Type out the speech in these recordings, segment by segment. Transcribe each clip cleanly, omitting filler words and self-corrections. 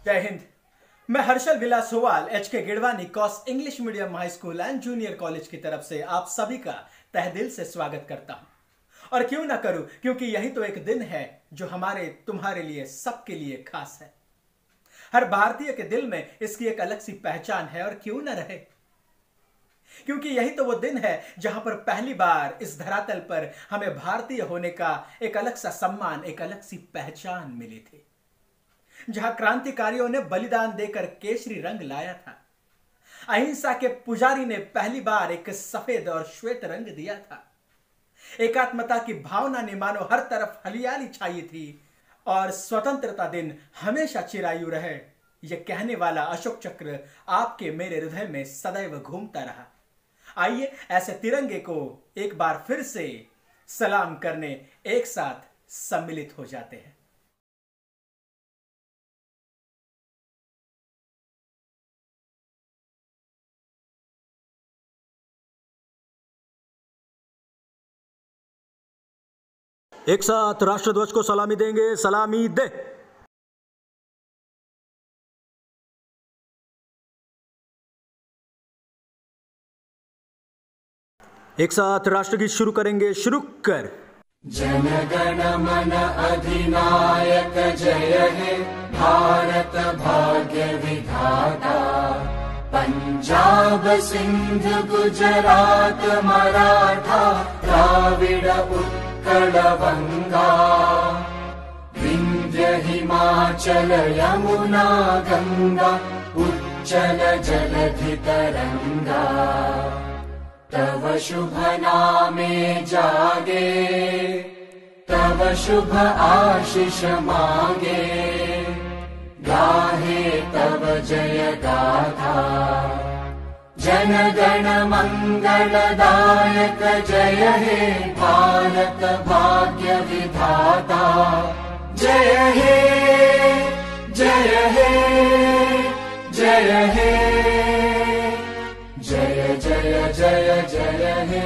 जय हिंद। मैं हर्षल विलास होवाल एचके गिड़वानी कॉस English medium high school and junior college की तरफ से आप सभी का तहे दिल से स्वागत करता हूं। और क्यों ना करूं, क्योंकि यही तो एक दिन है जो हमारे तुम्हारे लिए सबके लिए खास है। हर भारतीय के दिल में इसकी एक अलग सी पहचान है और क्यों ना रहे, क्योंकि यही तो वो दिन है जहां पर पहली बार इस धरातल पर हमें भारतीय होने का एक अलग सा सम्मान, एक अलग सी पहचान मिली थी। जहां क्रांतिकारियों ने बलिदान देकर केसरी रंग लाया था, अहिंसा के पुजारी ने पहली बार एक सफेद और श्वेत रंग दिया था, एकात्मता की भावना ने मानो हर तरफ हरियाली छाई थी और स्वतंत्रता दिन हमेशा चिरायु रहे, यह कहने वाला अशोक चक्र आपके मेरे हृदय में सदैव घूमता रहा। आइए ऐसे तिरंगे को एक बार फिर से सलाम करने एक साथ सम्मिलित हो जाते हैं। एक साथ राष्ट्रध्वज को सलामी देंगे। सलामी दे। एक साथ राष्ट्रगीत शुरू करेंगे। शुरू कर। जन गण मन अधिनायक जय हे भारत भाग्य विधाता। पंजाब सिंध गुजरात मराठा द्राविड़ उत्कल बंगा। विंध्य हिमाचल यमुना गंगा उच्चल जलधि तरंगा। तव शुभ नामे जागे तव शुभ आशीष मांगे। गाहे तव जय गाथा जन गण मंगलदायक जय हे भारत भाग्य विधाता। जय हे जय हे जय हे जय जय जय जय हे।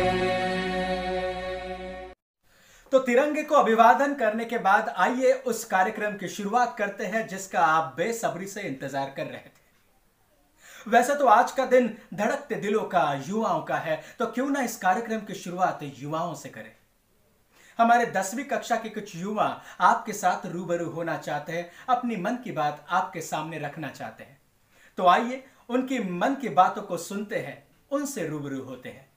तो तिरंगे को अभिवादन करने के बाद आइए उस कार्यक्रम की शुरुआत करते हैं जिसका आप बेसब्री से इंतजार कर रहे थे। वैसे तो आज का दिन धड़कते दिलों का, युवाओं का है, तो क्यों ना इस कार्यक्रम की शुरुआत युवाओं से करें। हमारे 10वीं कक्षा के कुछ युवा आपके साथ रूबरू होना चाहते हैं, अपनी मन की बात आपके सामने रखना चाहते हैं। तो आइए उनकी मन की बातों को सुनते हैं, उनसे रूबरू होते हैं।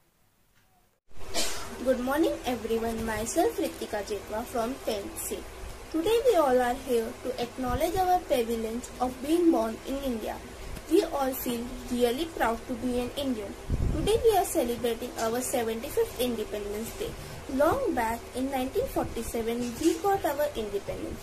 Good morning everyone, myself Ritika Jetwa from 10th C. Today we all are here to acknowledge our privilege of being born in India. We all feel really proud to be an Indian. Today we are celebrating our 75th Independence Day. Long back in 1947 we got our independence.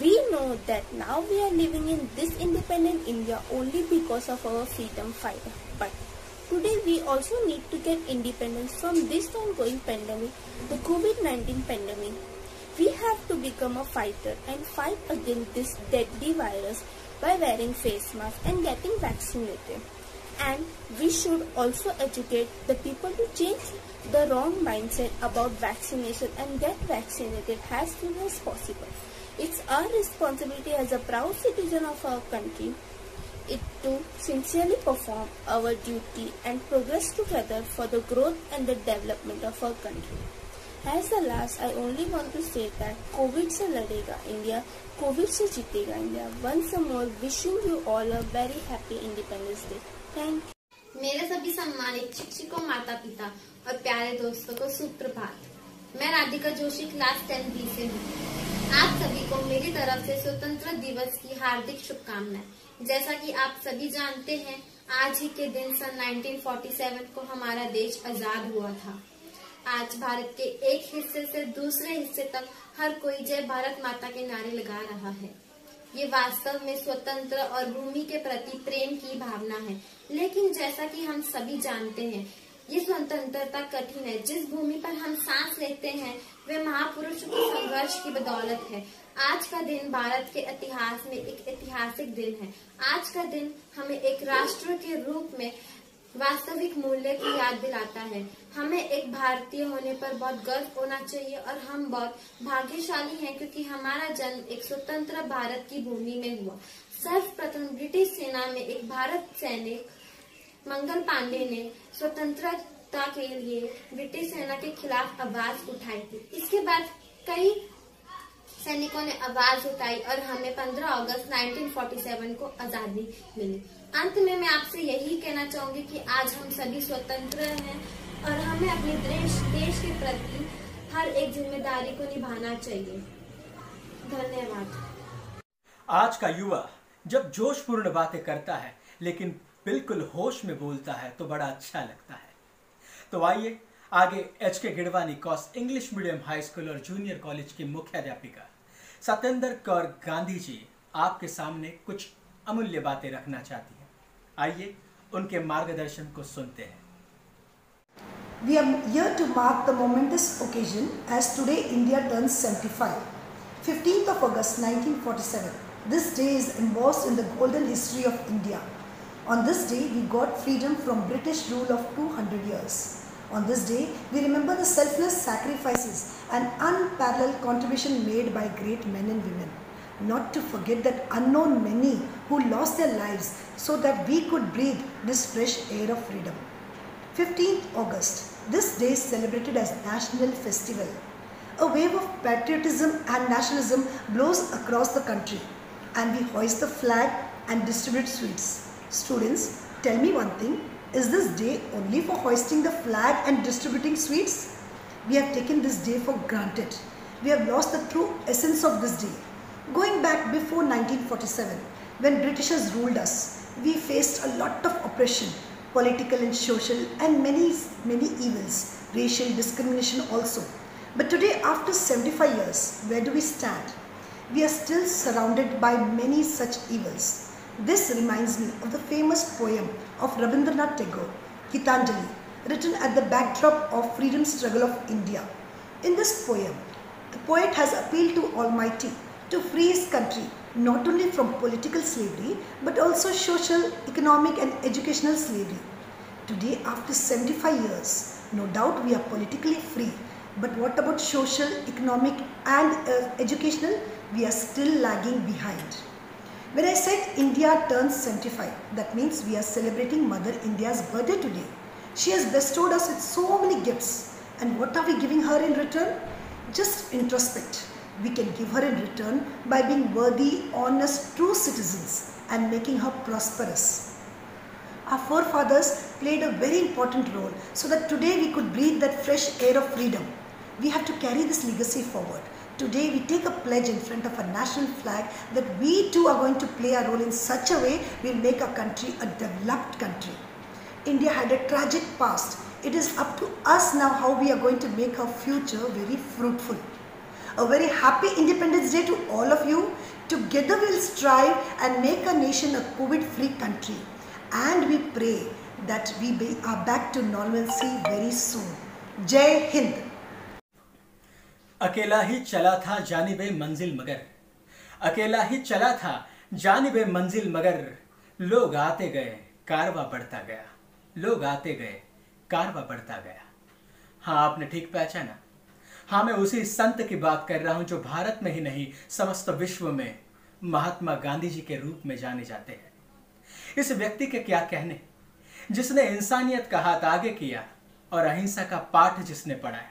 We know that now we are living in this independent India only because of our freedom fighter. But today we also need to get independence from this ongoing pandemic, the COVID-19 pandemic. We have to become a fighter and fight against this deadly virus by wearing face masks and getting vaccinated. And we should also educate the people to change the wrong mindset about vaccination and get vaccinated as soon as possible. It's our responsibility as a proud citizen of our country to sincerely perform our duty and progress together for the growth and the development of our country. As the last, I only want to say that COVID से लड़ेगा India, COVID से जीतेगा India. Once more, wishing you all a very happy Independence Day. Thank you. मेरे सभी सम्मानित शिक्षकों, माता पिता और प्यारे दोस्तों को सुप्रभात। मैं राधिका जोशी क्लास 10B से हूँ। आप सभी को मेरी तरफ से स्वतंत्रता दिवस की हार्दिक शुभकामनाएं। जैसा कि आप सभी जानते हैं, आज ही के दिन सन 1947 को हमारा देश आजाद हुआ था। आज भारत के एक हिस्से से दूसरे हिस्से तक हर कोई जय भारत माता के नारे लगा रहा है। ये वास्तव में स्वतंत्र और भूमि के प्रति प्रेम की भावना है। लेकिन जैसा कि हम सभी जानते हैं, ये स्वतंत्रता कठिन है। जिस भूमि पर हम सांस लेते हैं वे महापुरुषों के संघर्ष की बदौलत है। आज का दिन भारत के इतिहास में एक ऐतिहासिक दिन है। आज का दिन हमें एक राष्ट्र के रूप में वास्तविक मूल्य की याद दिलाता है। हमें एक भारतीय होने पर बहुत गर्व होना चाहिए और हम बहुत भाग्यशाली हैं क्योंकि हमारा जन्म एक स्वतंत्र भारत की भूमि में हुआ। सर्वप्रथम ब्रिटिश सेना में एक भारत सैनिक मंगल पांडे ने स्वतंत्रता के लिए ब्रिटिश सेना के खिलाफ आवाज उठाई थी। इसके बाद कई सैनिकों ने आवाज उठाई और हमें 15 अगस्त 1947 को आजादी मिली। अंत में मैं आपसे यही कहना चाहूंगी कि आज हम सभी स्वतंत्र हैं और हमें अपने देश के प्रति हर एक जिम्मेदारी को निभाना चाहिए। धन्यवाद। आज का युवा जब जोशपूर्ण बातें करता है लेकिन बिल्कुल होश में बोलता है तो बड़ा अच्छा लगता है। तो आइए आगे एचके गिडवानी कॉस इंग्लिश मीडियम हाई स्कूल और जूनियर कॉलेज की मुख्याध्यापिका सत्येंद्र कौर गांधी जी आपके सामने कुछ अमूल्य बातें रखना चाहती हैं। आइए उनके मार्गदर्शन को सुनते हैं। We are here to mark the momentous occasion as today India turns 75. 15th of August 1947. This day is embossed in the golden history of India. On this day, we got freedom from British rule of 200 years. On this day, we remember the selfless sacrifices and unparalleled contribution made by great men and women. Not to forget that unknown many who lost their lives so that we could breathe this fresh air of freedom. 15th August. This day is celebrated as National Festival. A wave of patriotism and nationalism blows across the country and we hoist the flag and distribute sweets. Students, tell me one thing, is this day only for hoisting the flag and distributing sweets? We have taken this day for granted. We have lost the true essence of this day. Going back before 1947, when Britishers ruled us, we faced a lot of oppression, political and social, and many evils, racial discrimination also. But today, after 75 years, where do we stand? We are still surrounded by many such evils. This reminds me of the famous poem of Rabindranath Tagore, Gitanjali, written at the backdrop of freedom struggle of India. In this poem, the poet has appealed to Almighty to free his country not only from political slavery but also social, economic and educational slavery. Today, after 75 years, no doubt we are politically free, but what about social, economic and educational? We are still lagging behind. When I said India turns 75, that means we are celebrating Mother India's birthday today. She has bestowed us with so many gifts, and what are we giving her in return? Just introspect. We can give her in return by being worthy, honest, true citizens and making her prosperous. Our forefathers played a very important role so that today we could breathe that fresh air of freedom. We have to carry this legacy forward. Today we take a pledge in front of a national flag that we too are going to play a role in such a way we'll make our country a developed country. India had a tragic past. It is up to us now how we are going to make our future very fruitful. A very happy Independence Day to all of you. Together we'll strive and make our nation a COVID-free country. And we pray that we are back to normalcy very soon. Jai Hind. अकेला ही चला था जानिबे मंजिल मगर, अकेला ही चला था जानिबे मंजिल मगर, लोग आते गए कारवां बढ़ता गया, लोग आते गए कारवां बढ़ता गया। हाँ, आपने ठीक पहचाना। हाँ, मैं उसी संत की बात कर रहा हूं जो भारत में ही नहीं समस्त विश्व में महात्मा गांधी जी के रूप में जाने जाते हैं। इस व्यक्ति के क्या कहने, जिसने इंसानियत का हाथ आगे किया और अहिंसा का पाठ जिसने पढ़ाया।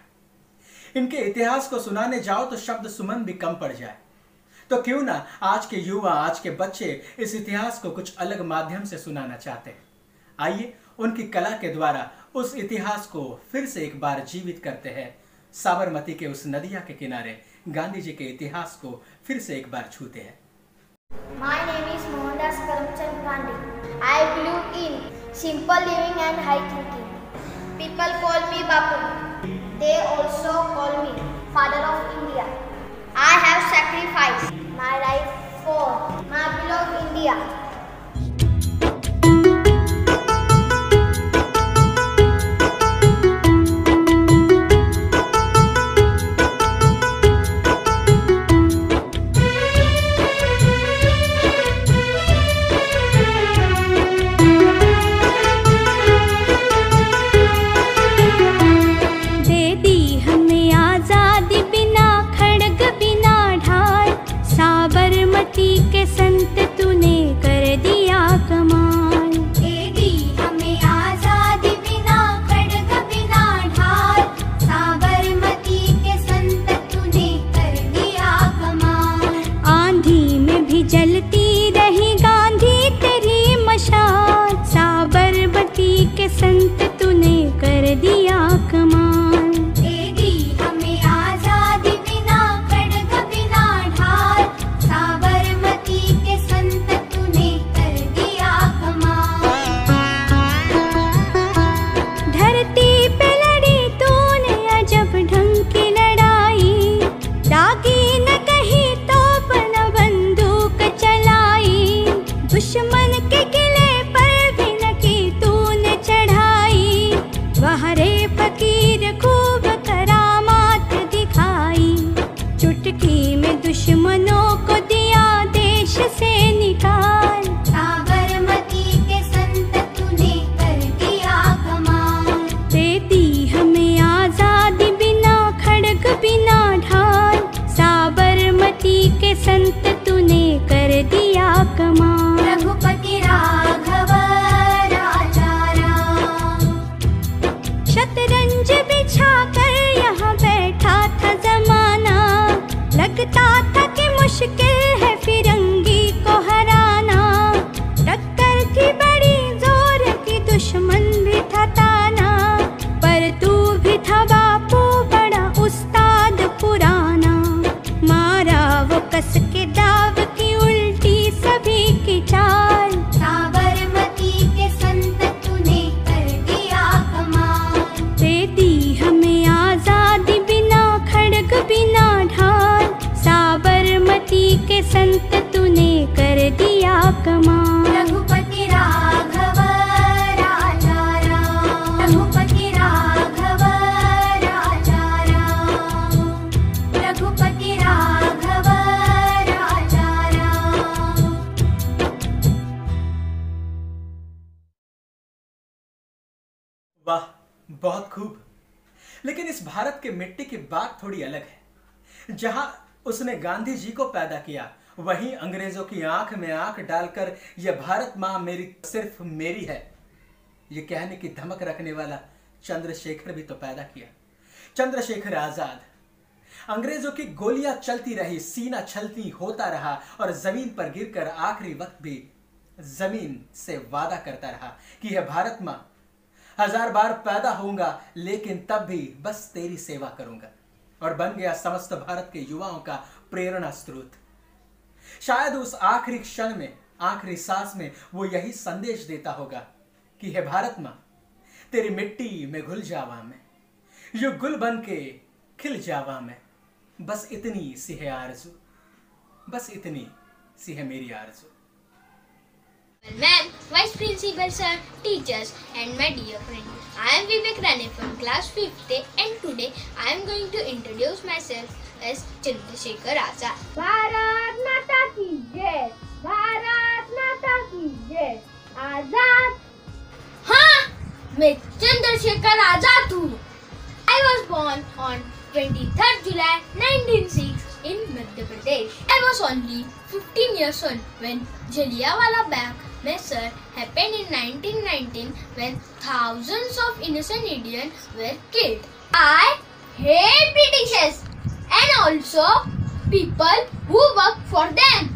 इनके इतिहास को सुनाने जाओ तो शब्द सुमन भी कम पड़ जाए। तो क्यों ना आज के युवा, आज के बच्चे इस इतिहास को कुछ अलग माध्यम से सुनाना चाहते हैं। आइए उनकी कला के द्वारा उस इतिहास को फिर से एक बार जीवित करते हैं। साबरमती के उस नदिया के किनारे गांधी जी के इतिहास को फिर से एक बार छूते हैं। My name is Mohandas Karamchand Gandhi. I believe in simple living and high thinking. People call me Bapu. They also call me Father of India. I have sacrificed my life for my beloved India. बहुत खूब। लेकिन इस भारत के मिट्टी की बात थोड़ी अलग है। जहां उसने गांधी जी को पैदा किया, वहीं अंग्रेजों की आंख में आंख डालकर यह भारत मां मेरी सिर्फ मेरी है, यह कहने की धमक रखने वाला चंद्रशेखर भी तो पैदा किया। चंद्रशेखर आजाद। अंग्रेजों की गोलियां चलती रही, सीना छलती होता रहा और जमीन पर गिरकर आखिरी वक्त भी जमीन से वादा करता रहा कि यह भारत मां 1000 बार पैदा होऊंगा, लेकिन तब भी बस तेरी सेवा करूंगा। और बन गया समस्त भारत के युवाओं का प्रेरणा स्रोत। शायद उस आखिरी क्षण में, आखिरी सांस में वो यही संदेश देता होगा कि हे भारत मां, तेरी मिट्टी में घुल जावा मैं, यू गुल बन के खिल जावा मैं, बस इतनी सी है आरज़ू, बस इतनी सी है मेरी आरज़ू। Ma'am, Vice Principal Sir, teachers and my dear friend. I am Vivek Rane from class 5th and today I am going to introduce myself as Chandrasekhar Azad. Bharat माता की जय, भारत माता की जय, आजाद। हाँ, मैं चंद्रशेखर आजाद हूँ। I was born on 23rd July 1906 in Madhya Pradesh. I was only 15 years old when Jallianwala Bagh massacre happened in 1919 when thousands of innocent Indians were killed. I hate Britishers and also people who work for them.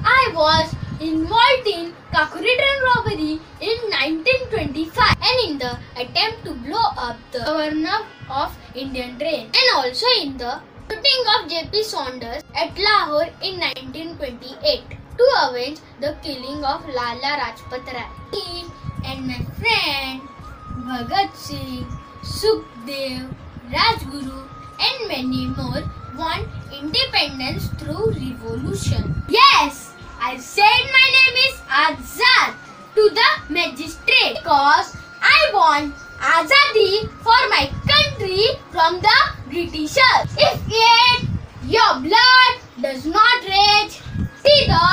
I was involved in Kakuri train robbery in 1925 and in the attempt to blow up the governor of Indian train and also in the shooting of J.P. Saunders at Lahore in 1928 to avenge the killing of Lala Rajpat Rai. Me and my friend Bhagat Singh, Sukhdev, Rajguru and many more want independence through revolution. Yes, I said my name is Azad to the magistrate because I want Azadi for my country from the Britishers. If yet your blood does not rage, see the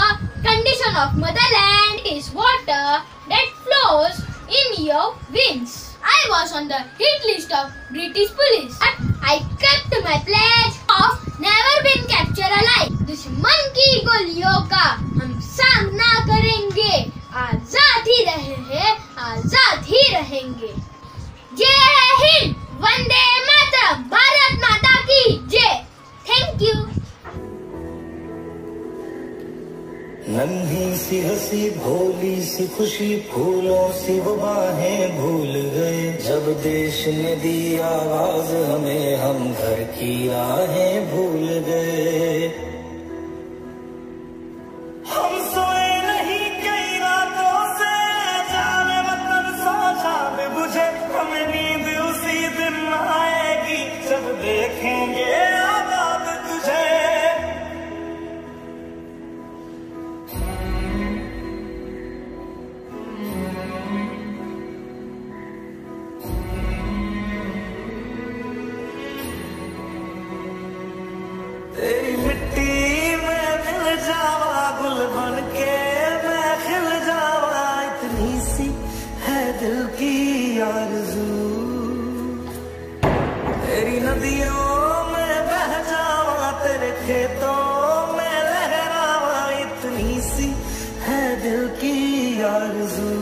condition of motherland is water that flows in your veins. I was on the hit list of British police, but I kept my pledge of never being captured alive. दुश्मन की गोलियों का हम सामना करेंगे, आजाद ही रहे हैं, आजाद ही रहेंगे। जय हिंद, वंदे मातरम, भारत माता की जय। Thank you. नन्ही सी हंसी भोली सी खुशी फूलों सी वो बाहें भूल गए, जब देश ने दी आवाज हमें हम घर की राहें भूल गए। हम सोए नहीं कई रातों से, जाने वतन सोचा में बुझे, हमें नींद उसी दिन आएगी जब देखेंगे आबाद तुझे। तेरी मिट्टी में मिल जावा, गुल बन के मैं खिल जावा, इतनी सी है दिल की आरज़ू। तेरी नदियों में बह जावा, तेरे खेतों में लहरावा, इतनी सी है दिल की आरज़ू।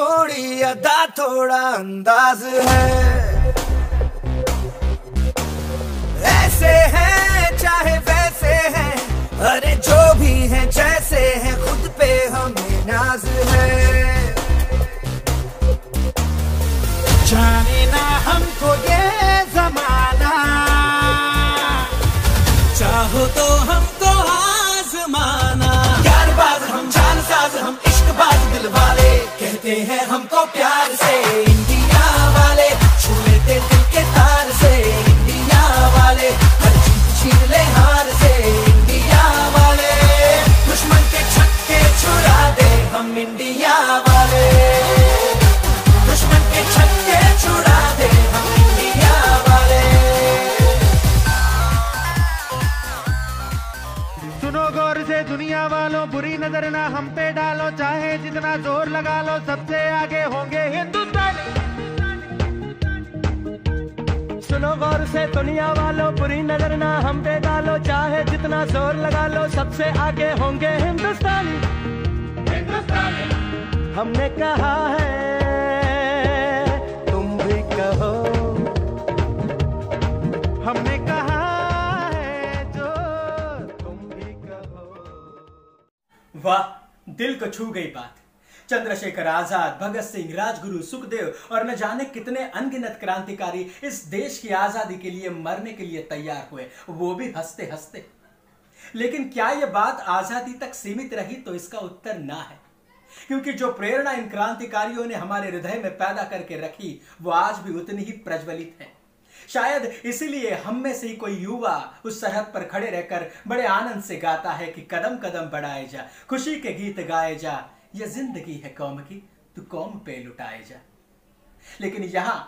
थोड़ी अदा थोड़ा अंदाज है। ऐसे हैं चाहे वैसे हैं, अरे जो भी हैं जैसे हैं, खुद पे हमें नाज है। जाने ना हमको ये जमाना, चाहो तो हमको आजमाना। यारबाज हम, जानसाज हम, इश्कबाज दिल वाले, कहते हैं हमको प्यार से इंडिया वाले। छू लेते दिल के तार से इंडिया वाले, हर चीज छीन ले हार से इंडिया वाले। दुश्मन के छक्के छुड़ा दे हम इंडिया वाले, दुश्मन के छक्के छुड़ा दे हम इंडिया वाले। सुनो गौर से दुनिया वालों, बुरी नजर ना हम पे डालो, चाहे जितना जोर लगा लो, सबसे आगे होंगे हिंदुस्तानी। सुनो गौर से दुनिया वालों, बुरी नजर ना हम पे डालो, चाहे जितना जोर लगा लो, सबसे आगे होंगे हिंदुस्तानी। हमने कहा है तुम भी कहो, हमने कहा है जो तुम भी कहो। वाह, दिल को छू गई बात। चंद्रशेखर आजाद, भगत सिंह, राजगुरु, सुखदेव और न जाने कितने अनगिनत क्रांतिकारी इस देश की आजादी के लिए मरने के लिए तैयार हुए, वो भी हंसते हंसते। लेकिन क्या यह बात आजादी तक सीमित रही? तो इसका उत्तर ना है, क्योंकि जो प्रेरणा इन क्रांतिकारियों ने हमारे हृदय में पैदा करके रखी, वो आज भी उतनी ही प्रज्वलित है। शायद इसीलिए हम में से ही कोई युवा उस सरहद पर खड़े रहकर बड़े आनंद से गाता है कि कदम कदम बढ़ाए जा, खुशी के गीत गाए जा, ये जिंदगी है कौम की, तू कौम पे लुटाए जा। लेकिन यहां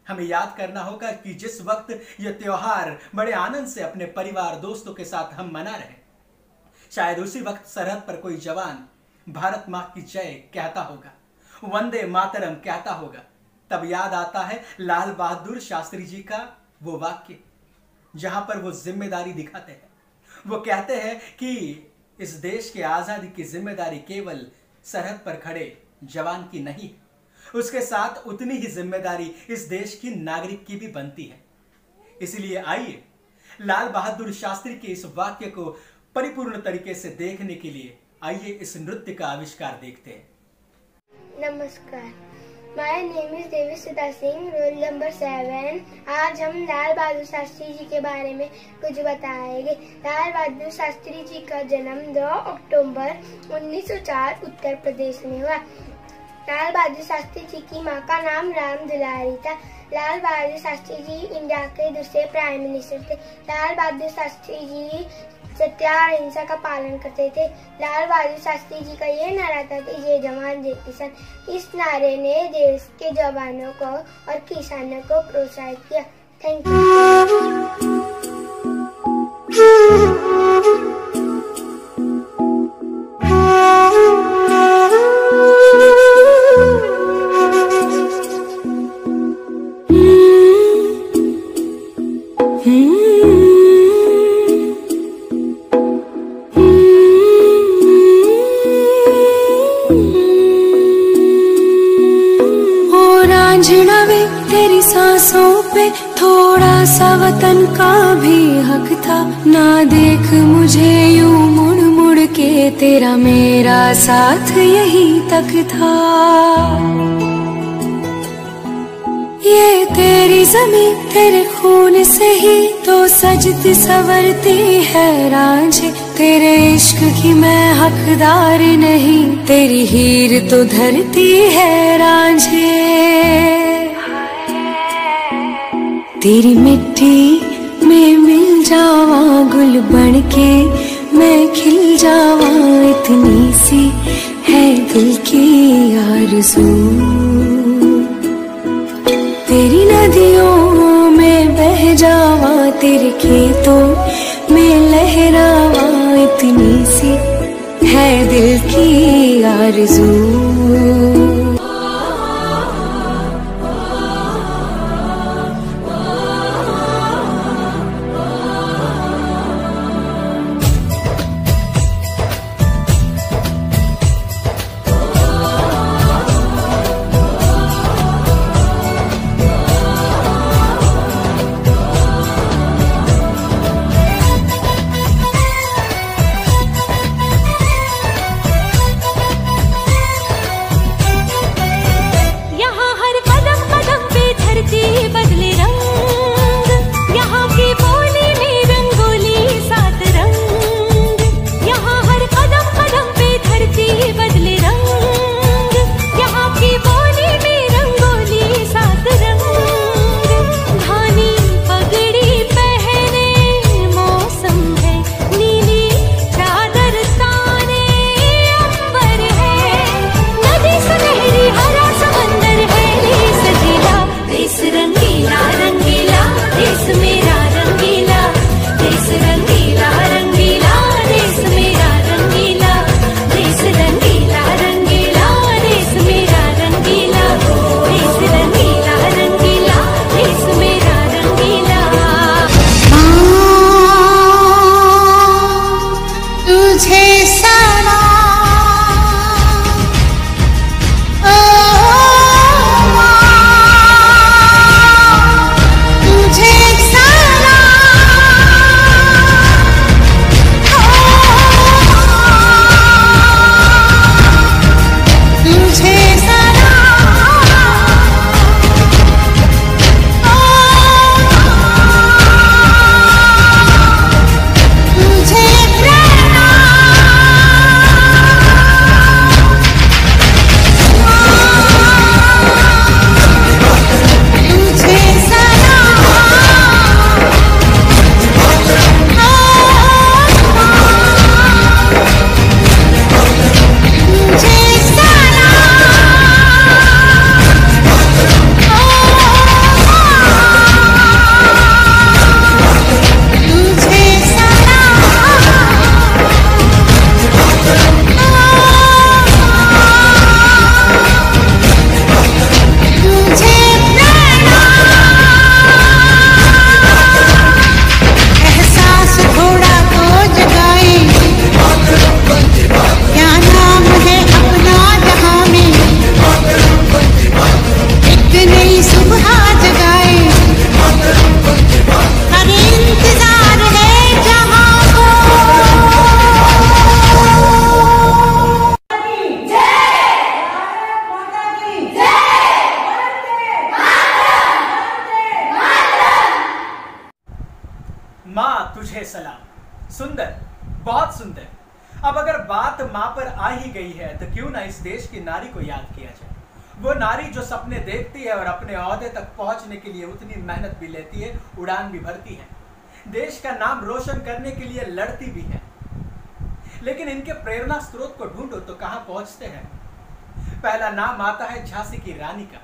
हमें याद करना होगा कि जिस वक्त यह त्योहार बड़े आनंद से अपने परिवार दोस्तों के साथ हम मना रहे, शायद उसी वक्त सरहद पर कोई जवान भारत मां की जय कहता होगा, वंदे मातरम कहता होगा। तब याद आता है लाल बहादुर शास्त्री जी का वो वाक्य, जहां पर वो जिम्मेदारी दिखाते हैं। वो कहते हैं कि इस देश के आजादी की जिम्मेदारी केवल सरहद पर खड़े जवान की नहीं, उसके साथ उतनी ही जिम्मेदारी इस देश की नागरिक की भी बनती है। इसलिए आइए लाल बहादुर शास्त्री के इस वाक्य को परिपूर्ण तरीके से देखने के लिए आइए इस नृत्य का आविष्कार देखते हैं। नमस्कार, my name is Devisudha Singh, roll number 7। आज हम लाल बहादुर शास्त्री जी के बारे में कुछ बताएंगे। लाल बहादुर शास्त्री जी का जन्म 2 अक्टूबर 1904 उत्तर प्रदेश में हुआ। लाल बहादुर शास्त्री जी की मां का नाम राम दुलारी था। लाल बहादुर शास्त्री जी इंडिया के दूसरे प्राइम मिनिस्टर थे। लाल बहादुर शास्त्री जी सत्य और अहिंसा का पालन करते थे। लाल बहादुर शास्त्री जी का ये नारा था कि जय जवान जय किसान। इस नारे ने देश के जवानों को और किसानों को प्रोत्साहित किया। Thank you. तेरी सांसों पे थोड़ा सा वतन का भी हक था। ना देख मुझे यूं मुड़ मुड़ के, तेरा मेरा साथ यही तक था। ये तेरी ज़मीं तेरे खून से ही तो सजती संवरती है रांझे। तेरे इश्क की मैं हकदार नहीं, तेरी हीर तो धरती है रांझे। तेरी मिट्टी में मिल जावा गुल बन के, मैं खिल जावा, इतनी सी है दिल की आरज़ू। तेरी नदियों में बह जावा, तेरे खेतों में लहरावा, इतनी सी है दिल की आरज़ू। तुझे सलाम। सुंदर, बहुत सुंदर। अब अगर बात माँ पर आ ही गई है तो क्यों ना इस देश की नारी को याद किया जाए। वो नारी जो सपने देखती है और अपने ओहदे तक पहुंचने के लिए उतनी मेहनत भी लेती है, उड़ान भी भरती है, देश का नाम रोशन करने के लिए लड़ती भी है। लेकिन इनके प्रेरणा स्रोत को ढूंढो तो कहां पहुंचते हैं। पहला नाम आता है झांसी की रानी का,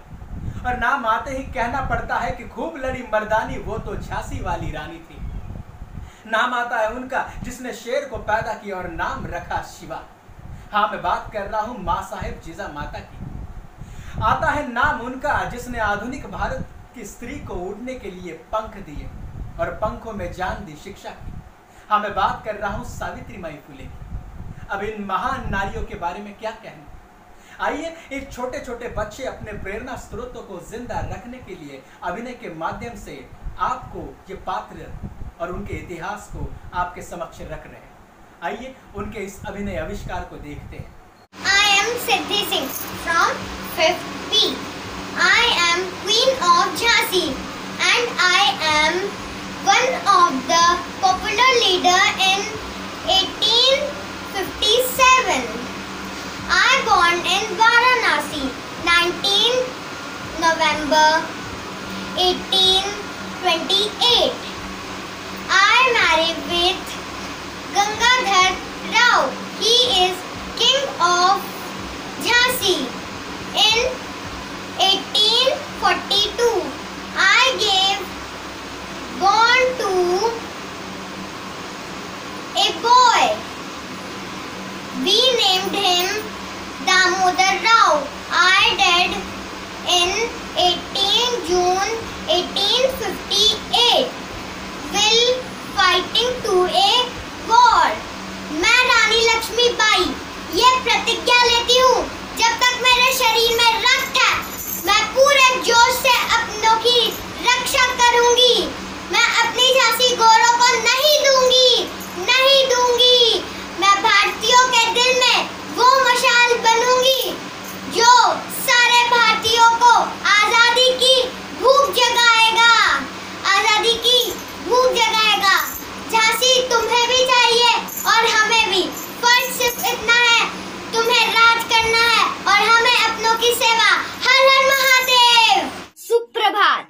और नाम आते ही कहना पड़ता है कि खूब लड़ी मर्दानी, वो तो झांसी वाली रानी थी। नाम आता है उनका जिसने शेर को पैदा किया और नाम रखा शिवा। हाँ, मैं बात कर रहा हूं मां साहेब जिजामाता की। आता है नाम उनका जिसने आधुनिक भारत की स्त्री को उड़ने के लिए पंख दिए और पंखों में जान दी शिक्षा की। हाँ, मैं बात कर रहा हूं सावित्रीबाई फुले की। अब इन महान नारियों के बारे में क्या कहना। आइए, एक छोटे छोटे बच्चे अपने प्रेरणा स्रोतों को जिंदा रखने के लिए अभिनय के माध्यम से आपको ये पात्र और उनके इतिहास को आपके समक्ष रख रहे हैं। आइए उनके इस अभिनय आविष्कार को देखते हैं। I am Siddhi Singh from 5th B. I am Queen of Jhansi and I am one of the popular leader in 1857. I born in Varanasi 19 November 1828. I married with Gangadhar Rao. He is King of Jhansi. In 1842, I gave born to a boy. We named him Damodar Rao. I died in 18 June 1858 while fighting to a war. मैं रानी लक्ष्मीबाई ये प्रतिज्ञा लेती हूँ, जब तक मेरे शरीर में रक्त है मैं पूरे जोश से अपनों की रक्षा करूंगी। मैं अपनी झांसी गोरों को नहीं दूंगी, नहीं दूंगी। मैं भारतीयों के दिल में वो मशाल बनूंगी जो सारे भारतीयों को आजादी की भूख जगाएगा, आजादी की भूख जगाएगा। झांसी तुम्हें भी चाहिए और हमें भी। फर्ज सिर्फ इतना है, तुम्हें राज करना है और हमें अपनों की सेवा। हर हर महादेव। सुप्रभात,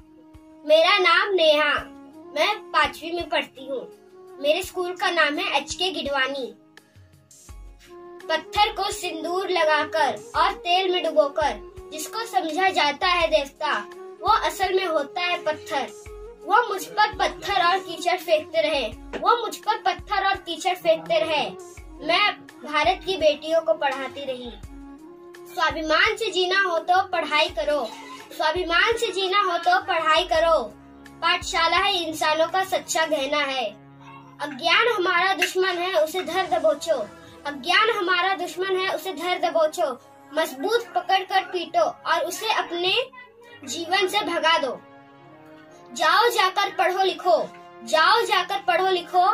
मेरा नाम नेहा, मैं 5वीं में पढ़ती हूँ। मेरे स्कूल का नाम है HK गिडवानी। पत्थर को सिंदूर लगाकर और तेल में डुबोकर जिसको समझा जाता है देवता, वो असल में होता है पत्थर। वो मुझ पर पत्थर और कीचड़ फेंकते रहे, वो मुझ पर पत्थर और कीचड़ फेंकते रहे। मैं भारत की बेटियों को पढ़ाती रही। स्वाभिमान से जीना हो तो पढ़ाई करो, स्वाभिमान से जीना हो तो पढ़ाई करो। पाठशाला है इंसानों का सच्चा गहना है। अज्ञान हमारा दुश्मन है, उसे धर दबोचो। अज्ञान हमारा दुश्मन है, उसे धर दबोचो। मजबूत पकड़ कर पीटो और उसे अपने जीवन से भगा दो। जाओ जाकर पढ़ो लिखो, जाओ जाकर पढ़ो लिखो।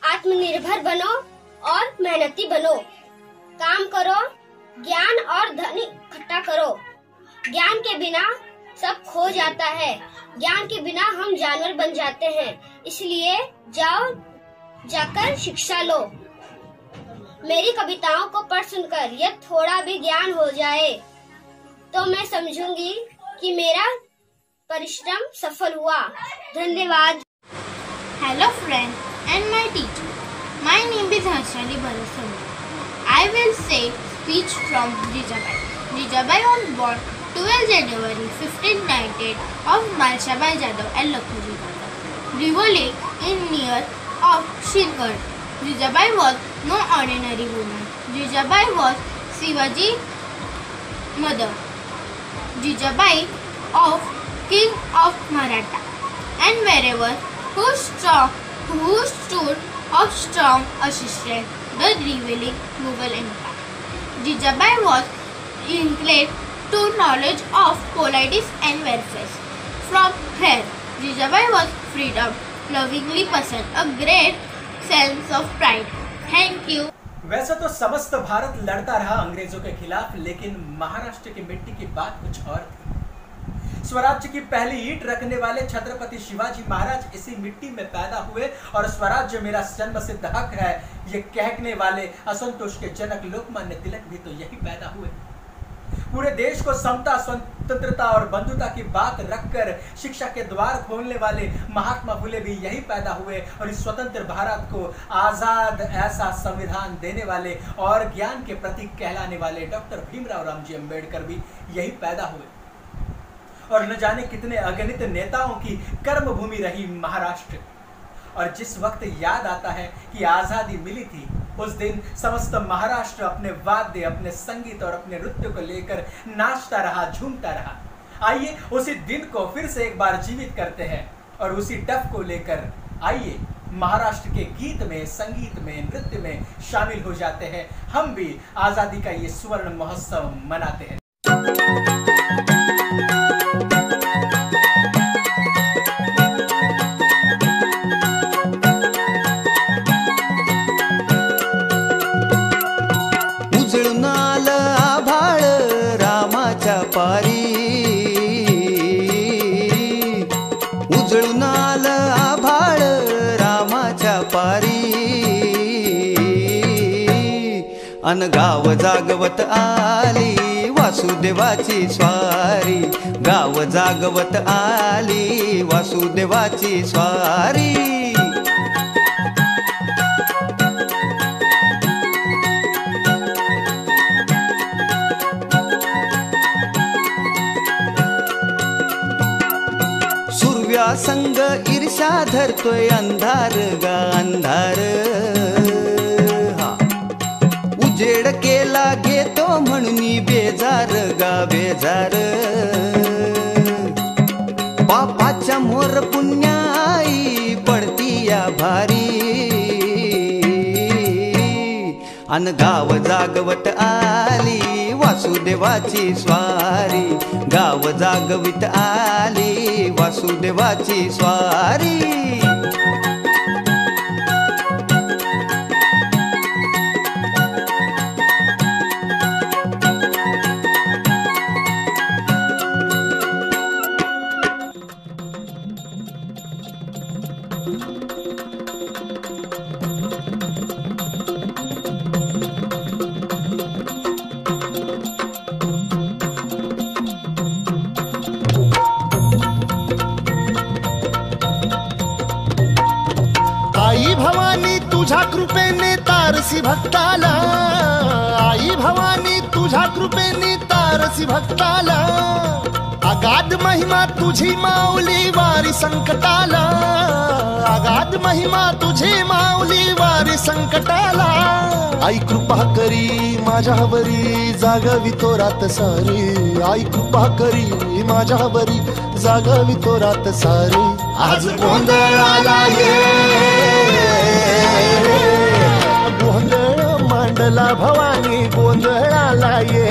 आत्मनिर्भर बनो और मेहनती बनो। काम करो, ज्ञान और धन इकट्ठा करो। ज्ञान के बिना सब खो जाता है, ज्ञान के बिना हम जानवर बन जाते हैं। इसलिए जाओ जाकर शिक्षा लो। मेरी कविताओं को पढ़ सुनकर यदि थोड़ा भी ज्ञान हो जाए तो मैं समझूंगी कि मेरा परिश्रम सफल हुआ। धन्यवाद। Hello friends and my teacher. My name is Harshali Bhalasani. I will say speech from Jijabai. Jijabai was born 12 January 1598 of Malshabai Jadhav and Lakhuji Jadhav. River Lake in near of Shirgarh. Jijabai was no ordinary woman. Jijabai was Shivaji's mother. Jijabai of King of Maratha, and wherever who stood of strong assistance the revealing Mughal Empire. Jijabai was inclined to knowledge of politics and welfare. From her, Jijabai was freedom, lovingly person, a great sense of pride. Thank you. वैसे तो समस्त भारत लड़ता रहा अंग्रेजों के खिलाफ, लेकिन महाराष्ट्र की मिट्टी की बात कुछ और थी। स्वराज्य की पहली ईंट रखने वाले छत्रपति शिवाजी महाराज इसी मिट्टी में पैदा हुए और स्वराज्य मेरा जन्मसिद्ध हक है ये कहने वाले असंतोष के जनक लोकमान्य तिलक भी तो यही पैदा हुए। पूरे देश को समता, स्वतंत्रता और बंधुता की बात रखकर शिक्षा के द्वार खोलने वाले महात्मा फुले भी यही पैदा हुए और इस स्वतंत्र भारत को आजाद ऐसा संविधान देने वाले और ज्ञान के प्रतीक कहलाने वाले डॉक्टर भीमराव रामजी अंबेडकर भी यही पैदा हुए। और न जाने कितने अगणित नेताओं की कर्मभूमि रही महाराष्ट्र। और जिस वक्त याद आता है कि आजादी मिली थी उस दिन समस्त महाराष्ट्र अपने वाद्य, अपने संगीत और अपने नृत्य को लेकर नाचता रहा, झूमता रहा। आइए उसी दिन को फिर से एक बार जीवित करते हैं और उसी डफ को लेकर आइए महाराष्ट्र के गीत में, संगीत में, नृत्य में शामिल हो जाते हैं। हम भी आजादी का ये स्वर्ण महोत्सव मनाते हैं। अन गाव जागवत आली वासुदेवाची स्वारी, गाव जागवत आली वासुदेवाची स्वारी। सूर्या संग ईर्ष्या धरतोय अंधार गा अंधार, उजेड केला घेतो म्हणून बेजार गा बेजार। बापाच्या मोर पुण्याई पडती या भारी, अन गाव जागवत आली वासुदेवाची स्वारी, गाव जागवित आली वासुदेवाची स्वारी। कृपेने तारसी भक्ताला, आई भवानी तुझ्या कृपेने तारसी भक्ताला। अगाध महिमा तुझी माऊली वारी संकटाला, अगाध महिमा तुझी माऊली वारी संकटाला। आई कृपा करी माझ्यावरी जागवी तो रात सारी, आई कृपा करी माझ्यावरी जागवी तो रात सारी। आज गोंधळाला ये गोंधळ मांडला भवानी गोंधळाला ये,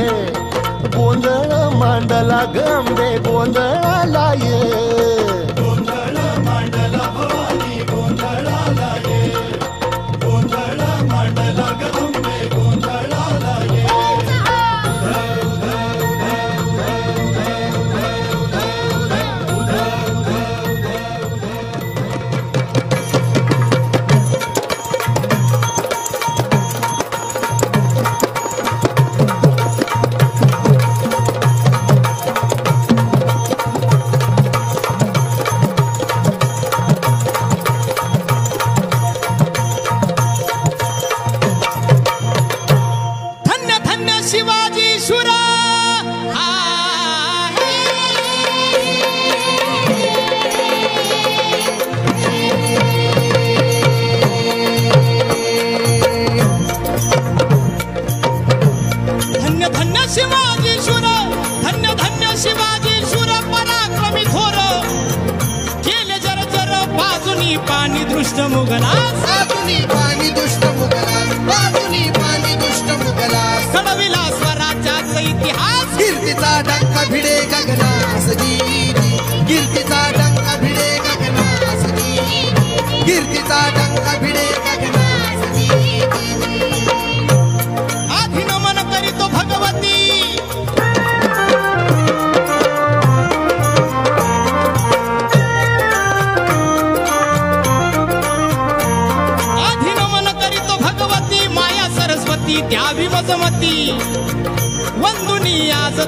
गोंधळ मांडला गंबे गोंधळाला ये, गोंधळ मांडला भवानी गोंधळाला ये, गोंधळ मांडला गंबे गोंधळाला ये।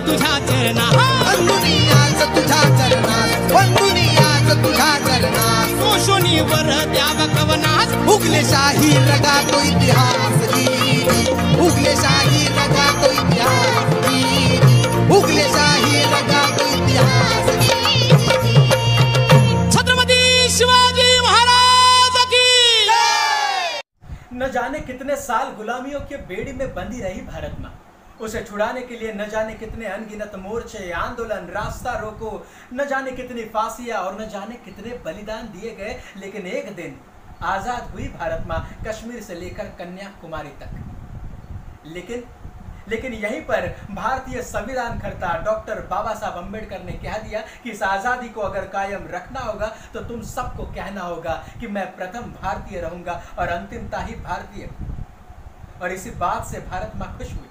तुझ्या चरणास, वंदुनियाच तुझ्या चरणास, वंदुनियाच तुझ्या चरणास. कोशोनीवर द्याव कवनास, उगले शाही रगा तो इतिहास गिरी, उगले शाही रगा तो इतिहास गिरी, उगले शाही रगा तो इतिहास गिरी. छत्रपति शिवाजी महाराज की. न जाने कितने साल गुलामियों के बेड़ी में बंदी रही भारत माँ. उसे छुड़ाने के लिए न जाने कितने अनगिनत मोर्चे, आंदोलन, रास्ता रोको, न जाने कितनी फांसियां और न जाने कितने बलिदान दिए गए. लेकिन एक दिन आजाद हुई भारत माँ, कश्मीर से लेकर कन्याकुमारी तक. लेकिन यहीं पर भारतीय संविधान कर्ता डॉक्टर बाबा साहब अम्बेडकर ने कह दिया कि इस आजादी को अगर कायम रखना होगा तो तुम सबको कहना होगा कि मैं प्रथम भारतीय रहूंगा और अंतिमता ही भारतीय. और इसी बात से भारत माँ खुश हुई.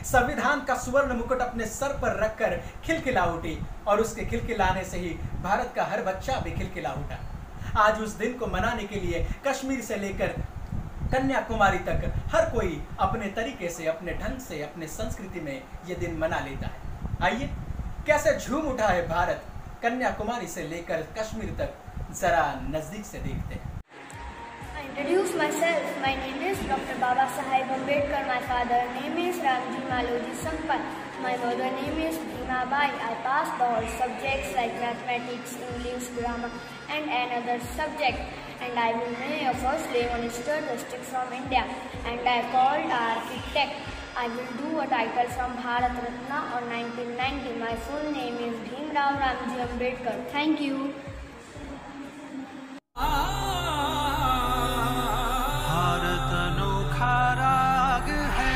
संविधान का सुवर्ण मुकुट अपने सर पर रखकर खिलखिला उठी और उसके खिलखिलाने से ही भारत का हर बच्चा भी खिलखिला उठा. आज उस दिन को मनाने के लिए कश्मीर से लेकर कन्याकुमारी तक हर कोई अपने तरीके से, अपने ढंग से, अपने संस्कृति में ये दिन मना लेता है. आइए कैसे झूम उठा है भारत कन्याकुमारी से लेकर कश्मीर तक, जरा नजदीक से देखते हैं. I introduce myself. My name is Dr. Baba Saheb Ambedkar. My father name is Ramji Maloji Sampat. My mother name is Bhima Bai. I passed all subjects like mathematics, English, grammar and another subject. And I will marry a first Prime Minister district from India. And I called architect. I will do a title from Bharat Ratna on 1990. My full name is Bhimrao Ramji Ambedkar. Thank you. Bharat अनोखा राग है,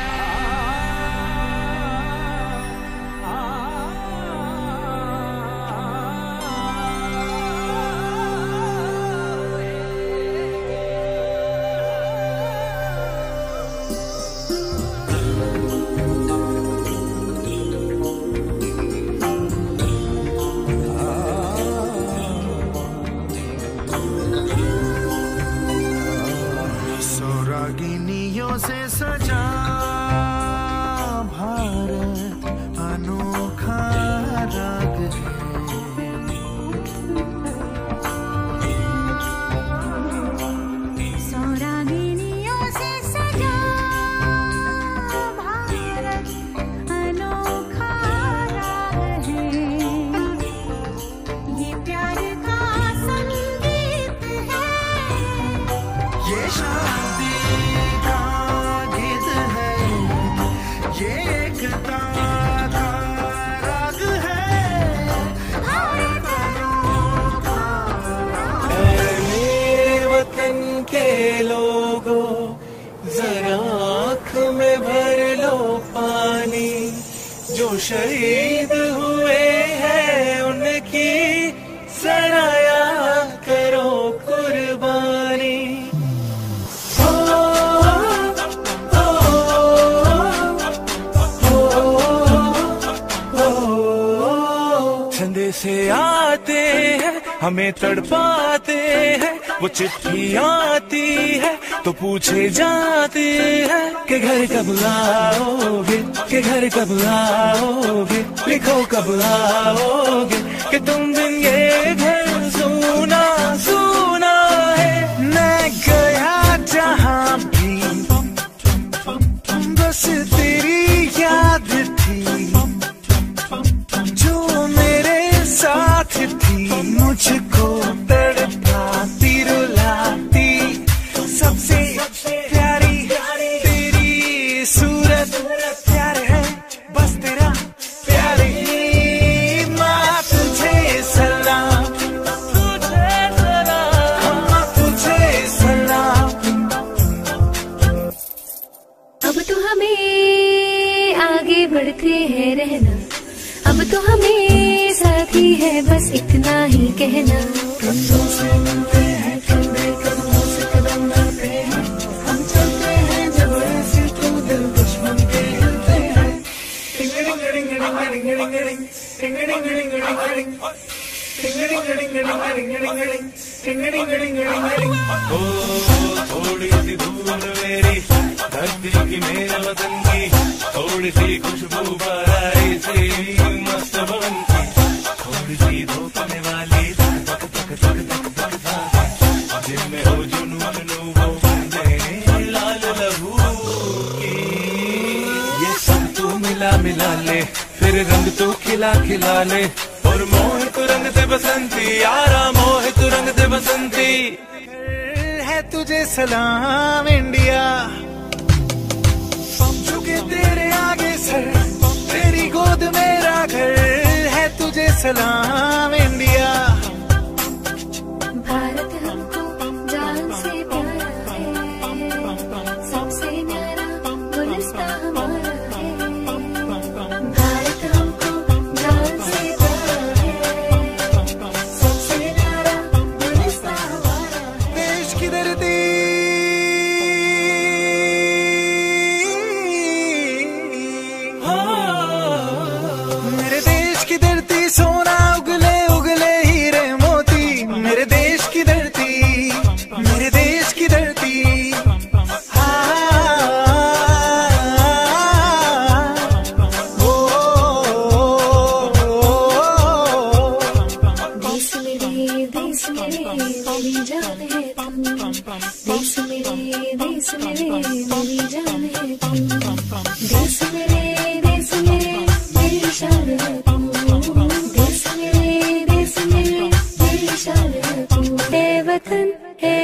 रागिनियों से सजा भारत अनोखा राग है. सौरागिनियों से सजा भारत अनोखा राग है. ये प्यार का संगीत है, ये शादी का गीत है, ये एकता का राग है. भारत अनोखा राग है. मेरे वतन के लोगों, जरा आँख में भर लो पानी. जो शहीद हुए हैं उनकी जरा याद करो कुर्बानी. संदेशे आते हैं हमें तड़पाते हैं, वो चिट्ठी आती है तो पूछे जाते हैं कि घर कब आओगे, कि घर कब आओगे, लिखो कब आओगे, कि तुम दिन ये घर सुना सुना है. मैं गया जहाँ भी बस तेरी याद थी, जो मेरे साथ थी, मुझको तड़पाती रुलाती. सबसे प्यारी तेरी सूरत, प्यार है बस तेरा प्यार ही. माँ तुझे सलाम, तुझे सलाम, माँ तुझे सलाम. अब तो हमें आगे बढ़ते हैं रहना, अब तो हमें साथी है बस इतना ही कहना. कंधों से मिलते हैं, कंधे कदमों से कदम मिलते हैं, हम चलते हैं जब ऐसे तो दिल दुश्मन के हिलते हैं. थोड़ी सी धूल मेरी धरती की मेरे वतन की थोड़ी सी खुशबू बराई सी मस्त बन की थोड़ी सी धोखने वाली तक तक तक तक तक तक जिनमें हो जुनून वो बंदे लाल लहू की ये सब तू मिला मिला ले फिर रंग तो खिला खिला ले और मोहित रंग दे बसंती यारा मोहित रंग दे बसंती है तुझे सलाम इंडिया झुके तेरे आगे सर तेरी गोद मेरा घर है तुझे सलाम इंडिया भारत हमको जान से प्यारा है सबसे न्यारा गुलिस्तां हमारा है भारत हमको जान से प्यारा है सबसे न्यारा गुलिस्तां हमारा है देश की धरती मेरे देश की धरती सोना उगले उगले हीरे मोती मेरे देश की धरती मेरे देश की धरती देश मेरे मेरी जान है तुम देश मेरे मेरी जान है तुम देश मेरे मेरी शान है तुम देश मेरे मेरी शान है तुम हे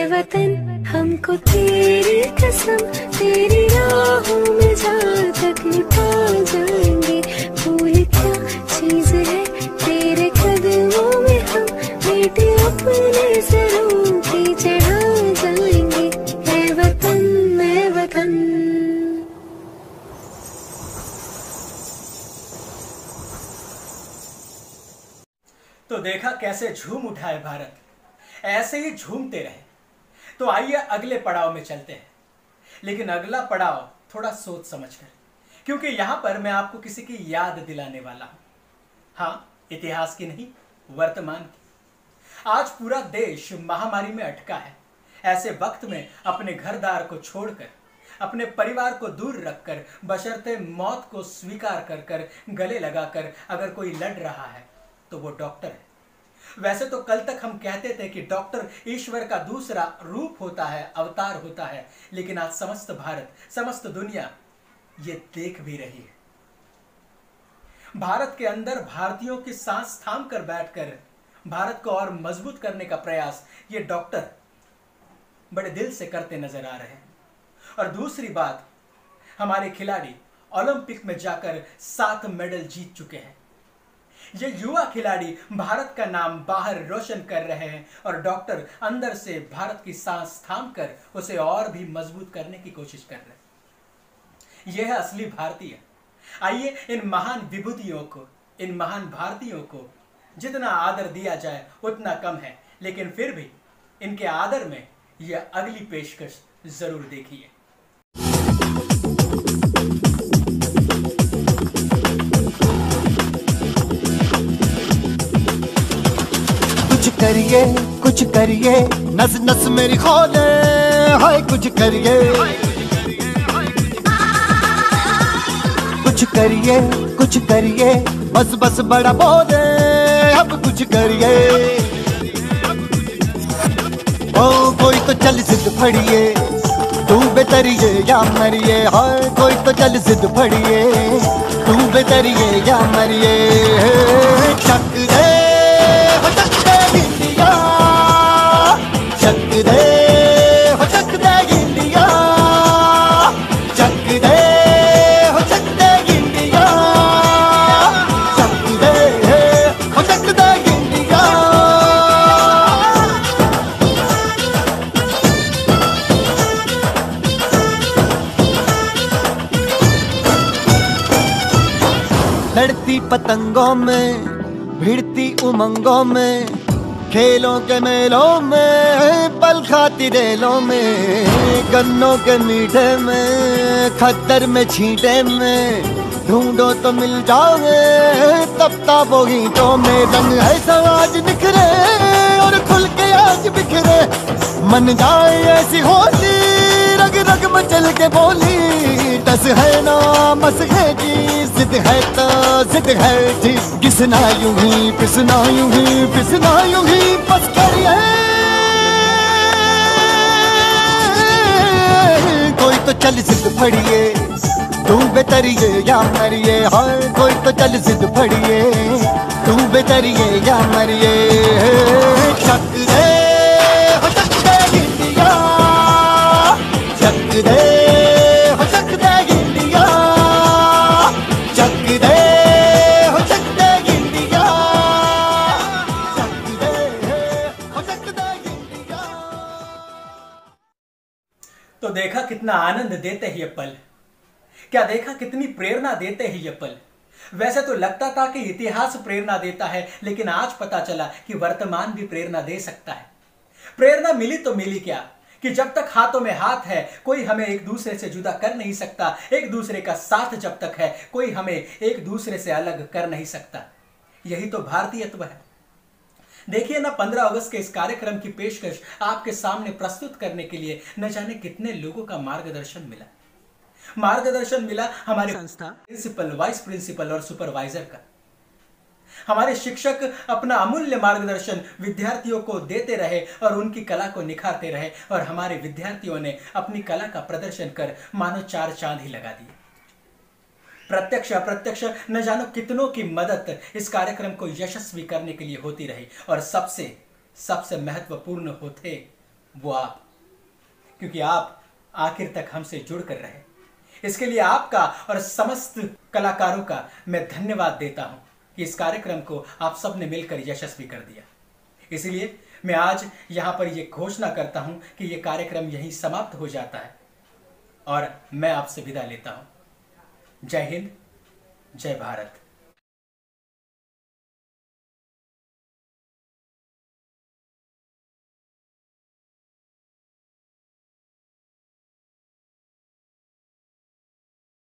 वतन हमको तेरी कसम तेरी राहों में जहाँ तक लुटा जाएंगे भूल क्या चीज है तेरे कदमों में हम बेटे अपने सरों की चढ़ा जाएंगे हे वतन मैं वतन तो देखा कैसे झूम उठा है भारत, ऐसे ही झूमते रहे। तो आइए अगले पड़ाव में चलते हैं, लेकिन अगला पड़ाव थोड़ा सोच समझकर, क्योंकि यहां पर मैं आपको किसी की याद दिलाने वाला हूं। हाँ, इतिहास की नहीं, वर्तमान की। आज पूरा देश महामारी में अटका है। ऐसे वक्त में अपने घरदार को छोड़कर, अपने परिवार को दूर रखकर, बशर्ते मौत को स्वीकार कर कर गले लगाकर अगर कोई लड़ रहा है तो वो डॉक्टर है। वैसे तो कल तक हम कहते थे कि डॉक्टर ईश्वर का दूसरा रूप होता है, अवतार होता है, लेकिन आज समस्त भारत, समस्त दुनिया ये देख भी रही है। भारत के अंदर भारतीयों की सांस थाम कर बैठकर भारत को और मजबूत करने का प्रयास ये डॉक्टर बड़े दिल से करते नजर आ रहे हैं। और दूसरी बात, हमारे खिलाड़ी ओलंपिक में जाकर 7 मेडल जीत चुके हैं। ये युवा खिलाड़ी भारत का नाम बाहर रोशन कर रहे हैं और डॉक्टर अंदर से भारत की सांस थाम कर उसे और भी मजबूत करने की कोशिश कर रहे हैं। यह है असली भारतीय। आइए इन महान विभूतियों को, इन महान भारतीयों को जितना आदर दिया जाए उतना कम है, लेकिन फिर भी इनके आदर में यह अगली पेशकश जरूर देखिए। कुछ करिए नस नस मेरी खोले हाय कुछ करिए बस बस बड़ा बोले अब कुछ करिए ओ कोई तो चल जिद फड़िए तू बेतरिए या मरिए हाय कोई तो चल जिद फड़िए तू बेतरिए या मरिए शक दे लड़ती पतंगों में भिड़ती उमंगों में खेलों के मेलों में पल खाती रेलों में गन्नों के मीठे में खद्दर में छींटे में ढूंढो तो मिल जाओगे तब ताबो ईंटों में रंग है समाज निखरे और खुल के आज बिखरे मन जाए ऐसी होली, रग रग मचल के बोली, टस है ना मस है जी, जिद है तो जिद है जी, घिसना यूं ही पिसना यूं ही पिसना यूं ही बस करिए। कोई तो चल जिद फड़िए, तू बेतरिए या मरिए, हाँ कोई तो चल जिद फड़िए, तू बेतरिए या मरिए। चक दे हो चक दे इंडिया, चक दे हो चक दे इंडिया, चक दे हो चक दे इंडिया, चक दे हो चक दे इंडिया। तो देखा कितना आनंद देते हैं ये पल, क्या देखा कितनी प्रेरणा देते हैं ये पल। वैसे तो लगता था कि इतिहास प्रेरणा देता है, लेकिन आज पता चला कि वर्तमान भी प्रेरणा दे सकता है। प्रेरणा मिली तो मिली क्या, कि जब तक हाथों में हाथ है कोई हमें एक दूसरे से जुदा कर नहीं सकता, एक दूसरे का साथ जब तक है कोई हमें एक दूसरे से अलग कर नहीं सकता। यही तो भारतीयत्व है। देखिए ना, 15 अगस्त के इस कार्यक्रम की पेशकश आपके सामने प्रस्तुत करने के लिए न जाने कितने लोगों का मार्गदर्शन मिला हमारे संस्था प्रिंसिपल, वाइस प्रिंसिपल और सुपरवाइजर का। हमारे शिक्षक अपना अमूल्य मार्गदर्शन विद्यार्थियों को देते रहे और उनकी कला को निखारते रहे, और हमारे विद्यार्थियों ने अपनी कला का प्रदर्शन कर मानो 4 चांद ही लगा दिए। प्रत्यक्ष अप्रत्यक्ष न जानो कितनों की मदद इस कार्यक्रम को यशस्वी करने के लिए होती रही, और सबसे महत्वपूर्ण होते वो आप, क्योंकि आप आखिर तक हमसे जुड़कर रहे। इसके लिए आपका और समस्त कलाकारों का मैं धन्यवाद देता हूं कि इस कार्यक्रम को आप सबने मिलकर यशस्वी कर दिया। इसलिए मैं आज यहां पर यह घोषणा करता हूं कि यह कार्यक्रम यहीं समाप्त हो जाता है और मैं आपसे विदा लेता हूं। जय हिंद, जय भारत।